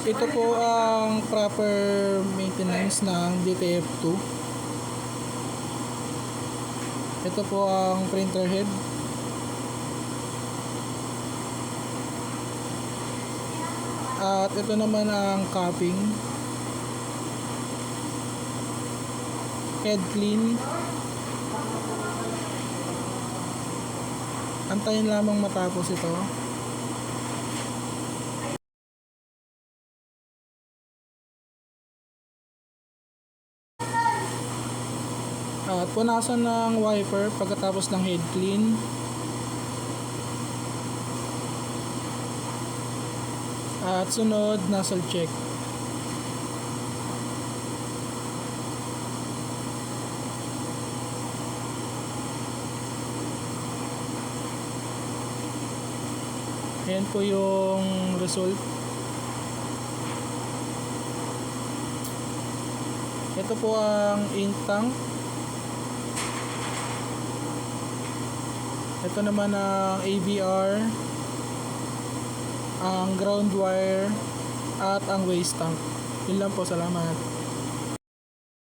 Ito po ang proper maintenance ng DTF2. Ito po ang printer head. At ito naman ang capping. Head clean. Antayin lamang matapos ito. At punasan ng wiper pagkatapos ng head clean. At sunod, nozzle check. Ayan po yung result. Ito po ang ink tank. Ito naman ang AVR, ang ground wire, at ang waste tank. Yun lang po, salamat.